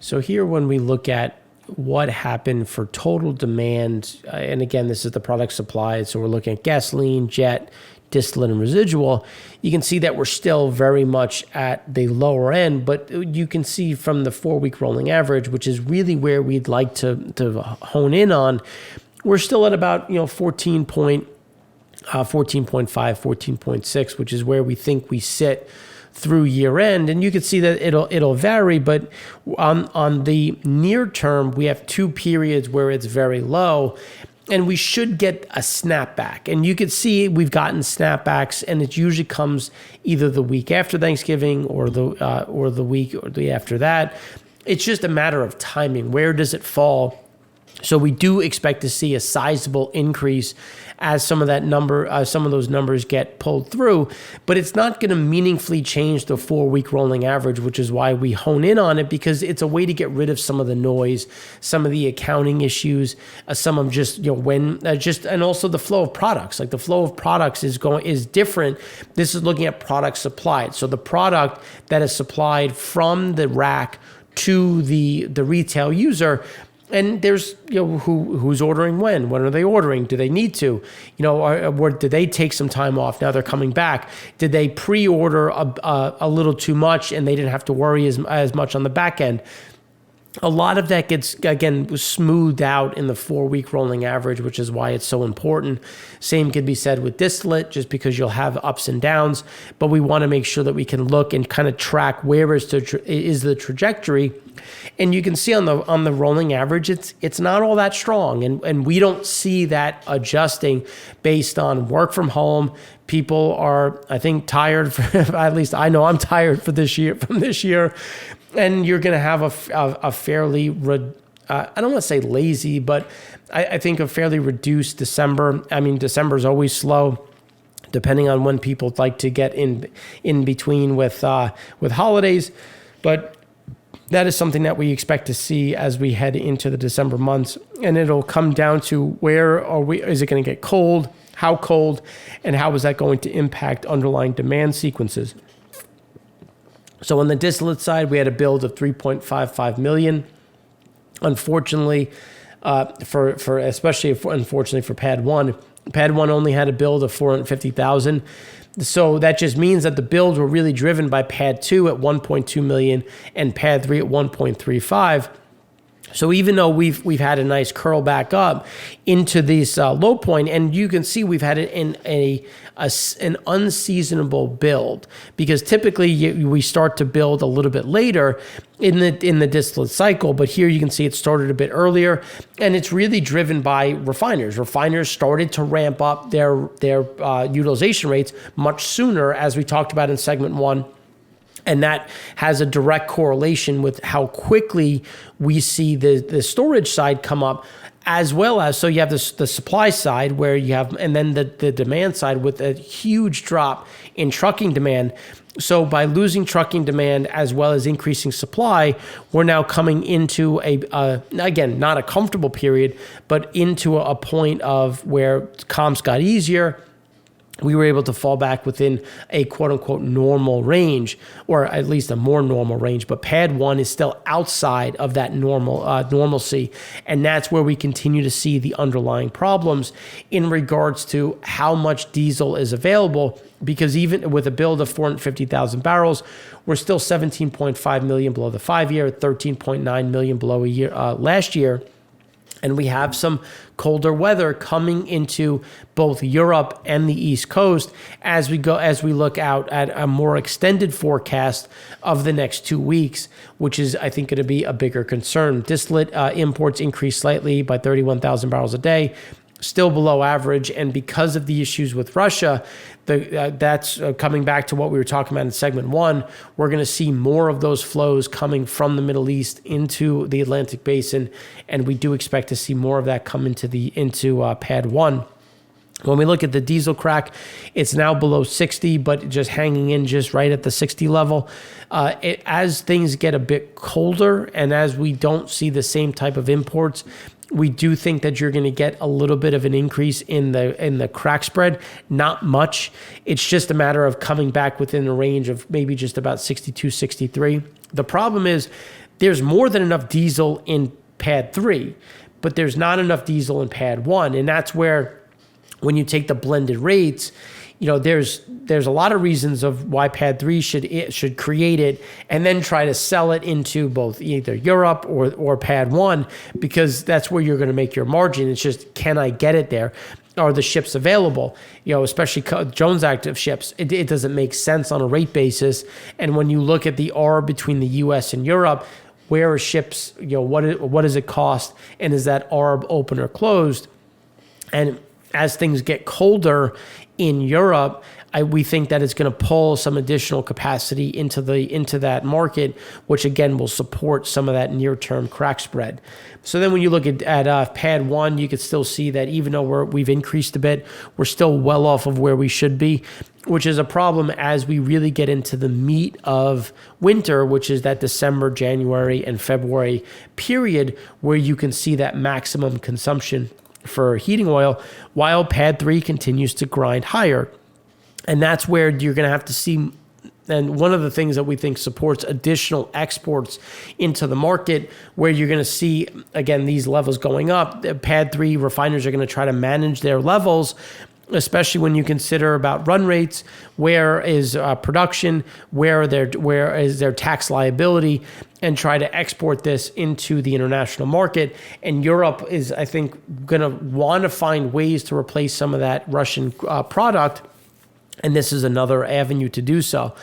So here when we look at what happened for total demand, and again, this is the product supplied, so we're looking at gasoline, jet, distillate, and residual, you can see that we're still very much at the lower end, but you can see from the 4-week rolling average, which is really where we'd like to hone in on, we're still at about 14.5, 14.6, which is where we think we sit through year end. And you can see that it'll vary, but on the near term, we have 2 periods where it's very low, and we should get a snapback. And you can see we've gotten snapbacks, and it usually comes either the week after Thanksgiving or the week or the after that. It's just a matter of timing. Where does it fall? So we do expect to see a sizable increase as some of those numbers get pulled through, but it's not going to meaningfully change the 4-week rolling average, which is why we hone in on it, because it's a way to get rid of some of the noise, some of the accounting issues, some of just and also the flow of products. Like the flow of products is different. This is looking at products supplied. So the product that is supplied from the rack to the retail user. And there's, who's ordering when are they ordering? Do they need to? Or did they take some time off? Now they're coming back. Did they pre-order a little too much and they didn't have to worry as much on the back end? A lot of that gets, again, smoothed out in the 4-week rolling average, which is why it's so important. Same could be said with distillate, just because you'll have ups and downs, but we want to make sure that we can look and kind of track where is the trajectory. And you can see on the rolling average, it's not all that strong, and we don't see that adjusting based on work from home. People are, I think, tired. At least I know I'm tired from this year. And you're going to have a fairly, I don't want to say lazy, but I think a fairly reduced December. I mean, December is always slow, depending on when people like to get in between with holidays. But that is something that we expect to see as we head into the December months. And it'll come down to where are we? Is it going to get cold? How cold? And how is that going to impact underlying demand sequences? So on the distillate side, we had a build of 3.55 million. Unfortunately, especially for Pad 1, Pad 1 only had a build of 450,000. So that just means that the builds were really driven by Pad 2 at 1.2 million and Pad 3 at 1.35. So even though we've had a nice curl back up into this low point, and you can see we've had it in an unseasonable build, because typically we start to build a little bit later in the distillate cycle, but here you can see it started a bit earlier, and it's really driven by refiners. Refiners started to ramp up their utilization rates much sooner, as we talked about in segment 1. And that has a direct correlation with how quickly we see the storage side come up, as well as, so you have the supply side where you have, and then the demand side with a huge drop in trucking demand. So by losing trucking demand as well as increasing supply, we're now coming into again, not a comfortable period, but into a point of where comps got easier. We were able to fall back within a quote-unquote normal range, or at least a more normal range. But Pad 1 is still outside of that normalcy, and that's where we continue to see the underlying problems in regards to how much diesel is available, because even with a build of 450,000 barrels, we're still 17.5 million below the 5-year, 13.9 million below a year last year. And we have some colder weather coming into both Europe and the East Coast as we look out at a more extended forecast of the next 2 weeks, which is, I think, going to be a bigger concern. Distillate imports increased slightly by 31,000 barrels a day, still below average. And because of the issues with Russia, that's coming back to what we were talking about in segment 1. We're going to see more of those flows coming from the Middle East into the Atlantic Basin, and we do expect to see more of that come into Pad 1. When we look at the diesel crack, it's now below 60, but just hanging in just right at the 60 level. As things get a bit colder and as we don't see the same type of imports, we do think that you're going to get a little bit of an increase in the crack spread. Not much. It's just a matter of coming back within the range of maybe just about 62, 63. The problem is there's more than enough diesel in PADD 3, but there's not enough diesel in PADD 1. And that's where, when you take the blended rates, there's a lot of reasons of why PADD 3 should create it and then try to sell it into both either Europe or PADD 1, because that's where you're going to make your margin. It's just, can I get it there? Are the ships available? Especially Jones Act of ships. It doesn't make sense on a rate basis. And when you look at the arb between the U.S. and Europe, where are ships? What does it cost? And is that arb open or closed? And as things get colder in Europe, we think that it's going to pull some additional capacity into that market, which again will support some of that near-term crack spread. So then when you look at PADD 1, you could still see that even though we've increased a bit, we're still well off of where we should be, which is a problem as we really get into the meat of winter, which is that December, January, and February period where you can see that maximum consumption for heating oil, while PADD 3 continues to grind higher. And that's where you're going to have to see, and one of the things that we think supports additional exports into the market, where you're going to see, again, these levels going up. PADD 3 refiners are going to try to manage their levels, especially when you consider about run rates, where is production, where is their tax liability, and try to export this into the international market. And Europe is, I think, going to want to find ways to replace some of that Russian product, and this is another avenue to do so.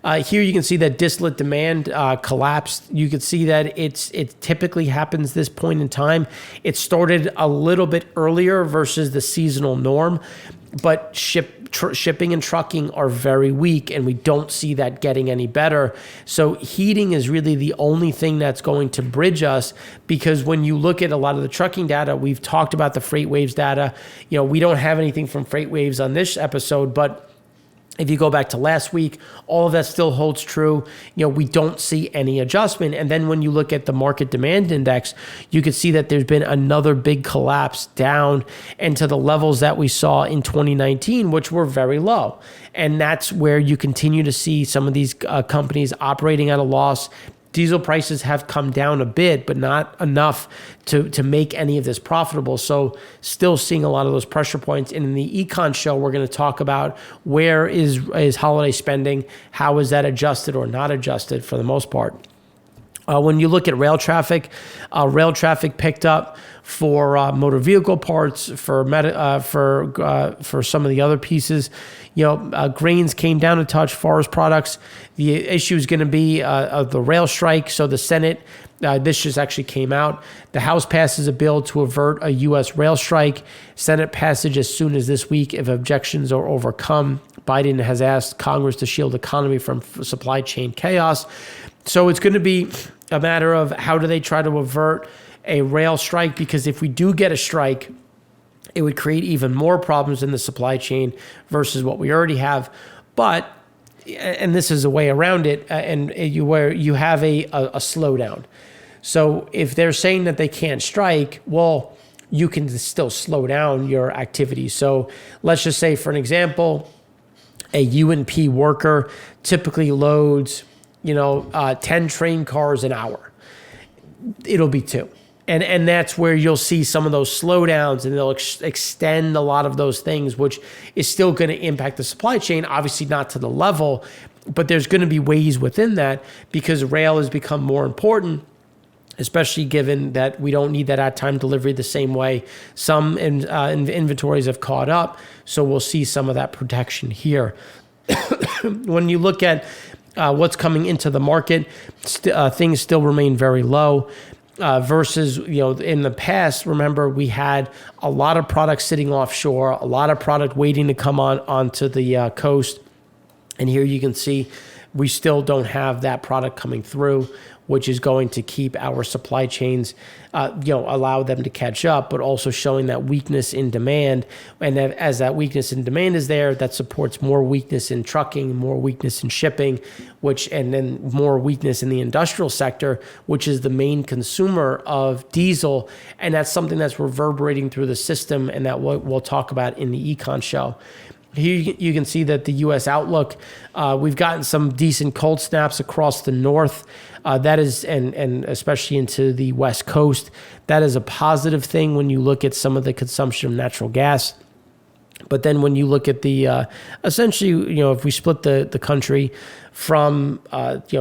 Here you can see that distillate demand collapsed. You can see that it typically happens this point in time. It started a little bit earlier versus the seasonal norm, but shipping and trucking are very weak, and we don't see that getting any better. So heating is really the only thing that's going to bridge us, because when you look at a lot of the trucking data, we've talked about the freight waves data. We don't have anything from freight waves on this episode, but if you go back to last week, all of that still holds true. We don't see any adjustment. And then when you look at the market demand index, you can see that there's been another big collapse down into the levels that we saw in 2019, which were very low. And that's where you continue to see some of these companies operating at a loss. Diesel prices have come down a bit, but not enough to make any of this profitable. So still seeing a lot of those pressure points. And in the Econ show, we're going to talk about where is holiday spending, how is that adjusted or not adjusted for the most part. When you look at rail traffic picked up for motor vehicle parts, for some of the other pieces. Grains came down a touch, forest products. The issue is going to be the rail strike. So the Senate, this just actually came out. The House passes a bill to avert a U.S. rail strike. Senate passage as soon as this week if objections are overcome. Biden has asked Congress to shield the economy from supply chain chaos. So it's going to be a matter of how do they try to avert a rail strike, because if we do get a strike, it would create even more problems in the supply chain versus what we already have. But, and this is a way around it, where you have a slowdown. So if they're saying that they can't strike, well, you can still slow down your activity. So let's just say, for an example, a UNP worker typically loads 10 train cars an hour. It'll be 2. And that's where you'll see some of those slowdowns, and they'll extend a lot of those things, which is still going to impact the supply chain, obviously not to the level, but there's going to be ways within that, because rail has become more important, especially given that we don't need that at-time delivery the same way. Some inventories have caught up, so we'll see some of that protection here. When you look at what's coming into the market, things still remain very low. Versus, in the past, remember, we had a lot of product sitting offshore, a lot of product waiting to come onto the coast. And here you can see we still don't have that product coming through, which is going to keep our supply chains, allow them to catch up, but also showing that weakness in demand. And that as that weakness in demand is there, that supports more weakness in trucking, more weakness in shipping, and then more weakness in the industrial sector, which is the main consumer of diesel. And that's something that's reverberating through the system, and that we'll talk about in the Econ show. Here you can see that the U.S. outlook, we've gotten some decent cold snaps across the north. That is, and especially into the West Coast, that is a positive thing when you look at some of the consumption of natural gas. But then when you look at the, essentially, if we split the country from,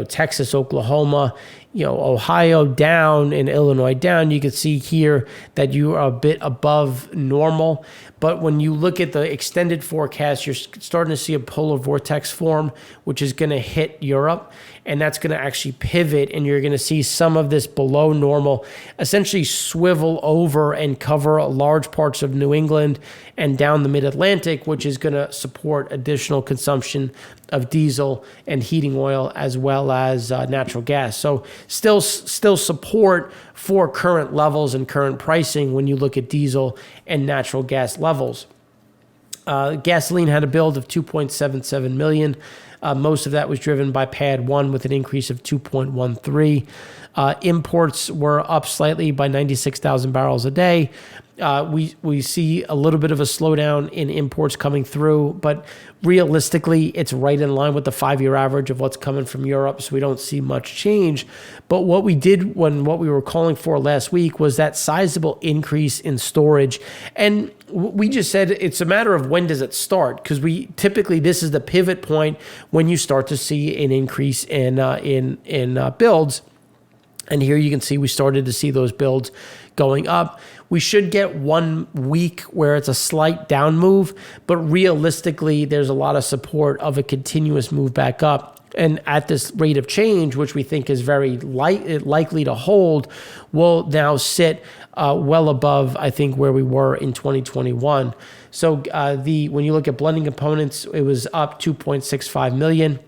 Texas, Oklahoma, Ohio down and Illinois down, you can see here that you are a bit above normal. But when you look at the extended forecast, you're starting to see a polar vortex form, which is going to hit Europe. And that's going to actually pivot, and you're going to see some of this below normal essentially swivel over and cover large parts of New England and down the mid-Atlantic, which is going to support additional consumption of diesel and heating oil as well as natural gas. So still support for current levels and current pricing when you look at diesel and natural gas levels. Gasoline had a build of 2.77 million. Most of that was driven by Pad 1 with an increase of 2.13. Imports were up slightly by 96,000 barrels a day. We see a little bit of a slowdown in imports coming through, but realistically, it's right in line with the 5-year average of what's coming from Europe, so we don't see much change. But what we did what we were calling for last week was that sizable increase in storage. And we just said it's a matter of when does it start, because this is the pivot point when you start to see an increase in builds. And here you can see we started to see those builds going up. We should get 1 week where it's a slight down move, but realistically, there's a lot of support of a continuous move back up. And at this rate of change, which we think is very likely to hold, will now sit well above, I think, where we were in 2021. So when you look at blending components, it was up 2.65 million,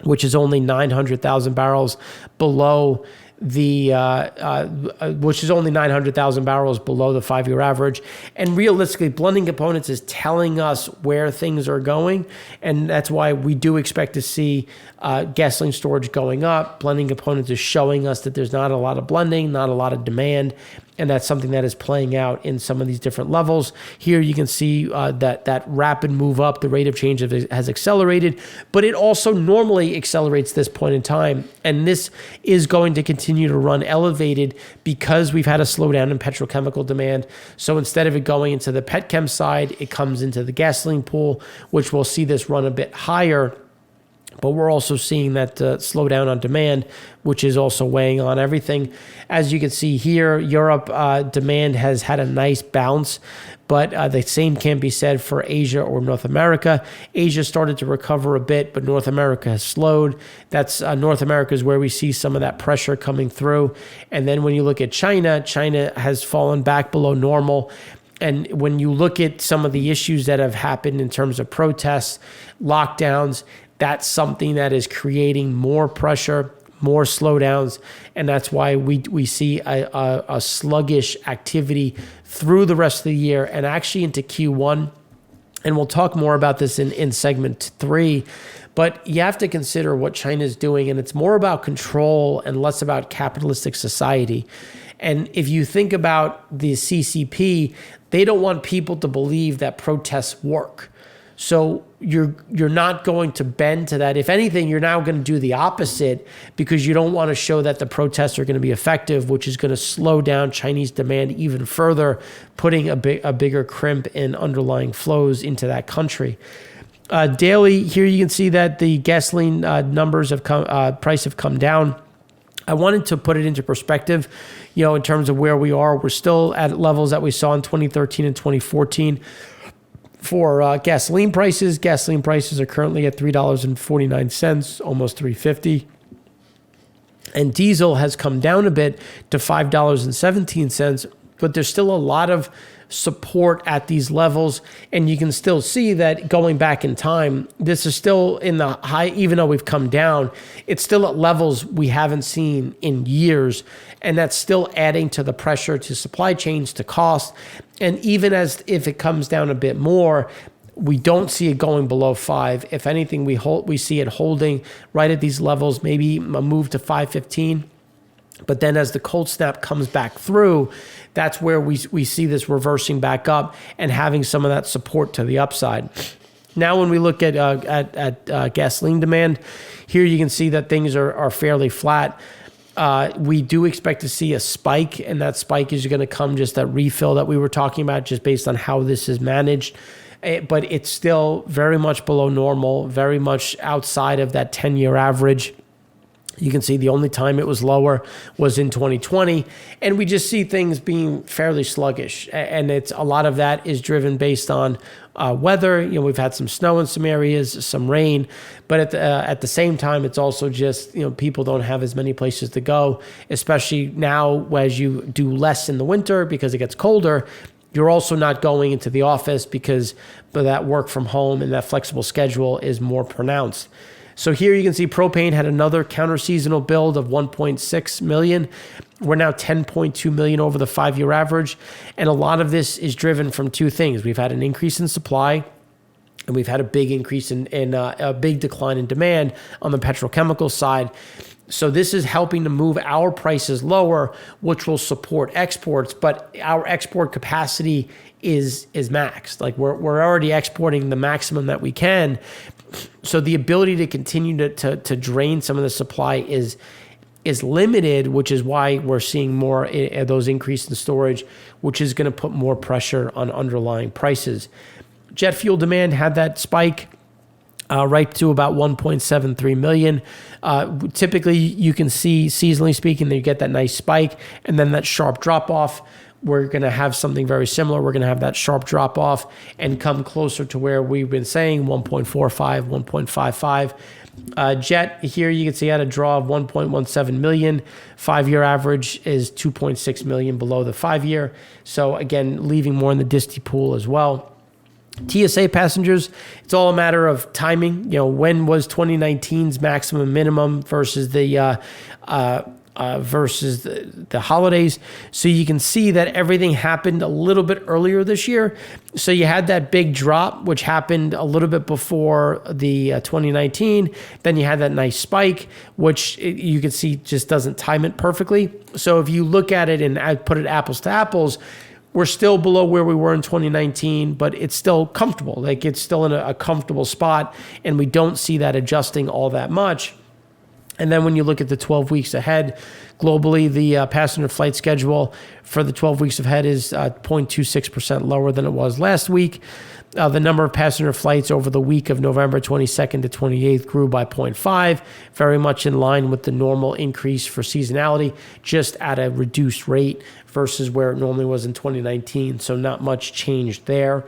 which is only 900,000 barrels below which is only 900,000 barrels below the 5-year average. And realistically, blending components is telling us where things are going. And that's why we do expect to see gasoline storage going up. Blending components is showing us that there's not a lot of blending, not a lot of demand. And that's something that is playing out in some of these different levels. Here you can see that rapid move up, the rate of change has accelerated, but it also normally accelerates this point in time. And this is going to continue to run elevated because we've had a slowdown in petrochemical demand. So instead of it going into the petchem side, it comes into the gasoline pool, which will see this run a bit higher. But we're also seeing that slowdown on demand, which is also weighing on everything. As you can see here, Europe demand has had a nice bounce, but the same can't be said for Asia or North America. Asia started to recover a bit, but North America has slowed. That's North America is where we see some of that pressure coming through. And then when you look at China, China has fallen back below normal. And when you look at some of the issues that have happened in terms of protests, lockdowns, that's something that is creating more pressure, more slowdowns, and that's why we see a sluggish activity through the rest of the year and actually into Q1. And we'll talk more about this in segment 3. But you have to consider what China's doing, and it's more about control and less about capitalistic society. And if you think about the CCP, they don't want people to believe that protests work. So you're not going to bend to that. If anything, you're now going to do the opposite because you don't want to show that the protests are going to be effective, which is going to slow down Chinese demand even further, putting a bigger crimp in underlying flows into that country. Daily, here you can see that the gasoline numbers have price have come down. I wanted to put it into perspective, in terms of where we are. We're still at levels that we saw in 2013 and 2014. For gasoline prices are currently at $3.49, almost $3.50. And diesel has come down a bit to $5.17, but there's still a lot of support at these levels. And you can still see that going back in time, this is still in the high, even though we've come down, it's still at levels we haven't seen in years. And that's still adding to the pressure to supply chains, to cost. And even if it comes down a bit more, we don't see it going below 5. If anything, we see it holding right at these levels, maybe a move to 5.15. But then as the cold snap comes back through, that's where we see this reversing back up and having some of that support to the upside. Now, when we look at gasoline demand, here you can see that things are fairly flat. We do expect to see a spike, and that spike is going to come just that refill that we were talking about, just based on how this is managed. But it's still very much below normal, very much outside of that 10-year average. You can see the only time it was lower was in 2020, and we just see things being fairly sluggish. And it's a lot of that is driven based on weather. We've had some snow in some areas, some rain, but at the same time, it's also just people don't have as many places to go, especially now as you do less in the winter because it gets colder. You're also not going into the office because that work from home and that flexible schedule is more pronounced. So here you can see propane had another counter-seasonal build of 1.6 million. We're now 10.2 million over the 5-year average. And a lot of this is driven from two things. We've had an increase in supply, and we've had a big increase in a big decline in demand on the petrochemical side. So this is helping to move our prices lower, which will support exports, but our export capacity is maxed. Like we're already exporting the maximum that we can. So the ability to continue to drain some of the supply is limited, which is why we're seeing more of those increase in storage, which is going to put more pressure on underlying prices. Jet fuel demand had that spike right to about 1.73 million. Typically, you can see, seasonally speaking, that you get that nice spike and then that sharp drop off. We're going to have something very similar. We're going to have that sharp drop off and come closer to where we've been saying, 1.45, 1.55. Jet, here you can see had a draw of 1.17 million. 5-year average is 2.6 million below the 5-year. So again, leaving more in the disty pool as well. TSA passengers, it's all a matter of timing. When was 2019's maximum minimum versus the holidays. So you can see that everything happened a little bit earlier this year. So you had that big drop, which happened a little bit before the 2019. Then you had that nice spike, which you can see just doesn't time it perfectly. So if you look at it and put it apples to apples, we're still below where we were in 2019, but it's still comfortable. Like it's still in a comfortable spot, and we don't see that adjusting all that much. And then when you look at the 12 weeks ahead, globally, the passenger flight schedule for the 12 weeks ahead is 0.26% lower than it was last week. The number of passenger flights over the week of November 22nd to 28th grew by 0.5, very much in line with the normal increase for seasonality, just at a reduced rate versus where it normally was in 2019. So not much change there.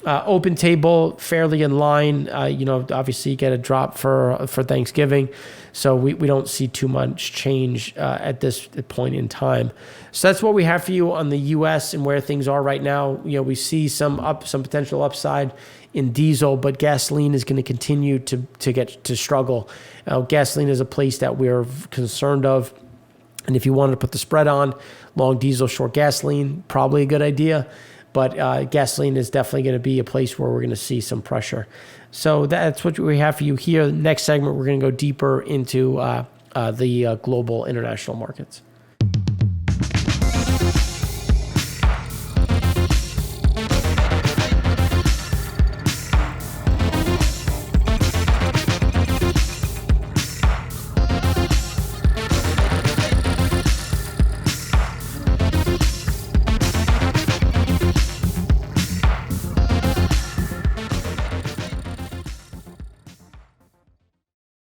Open table, fairly in line. Obviously you get a drop for Thanksgiving. So we don't see too much change at this point in time. So that's what we have for you on the U.S. and where things are right now. We see some potential upside in diesel, but gasoline is going to continue to struggle. Gasoline is a place that we're concerned of. And if you wanted to put the spread on, long diesel, short gasoline, probably a good idea. But gasoline is definitely going to be a place where we're going to see some pressure. So that's what we have for you here. Next segment, we're going to go deeper into the global international markets.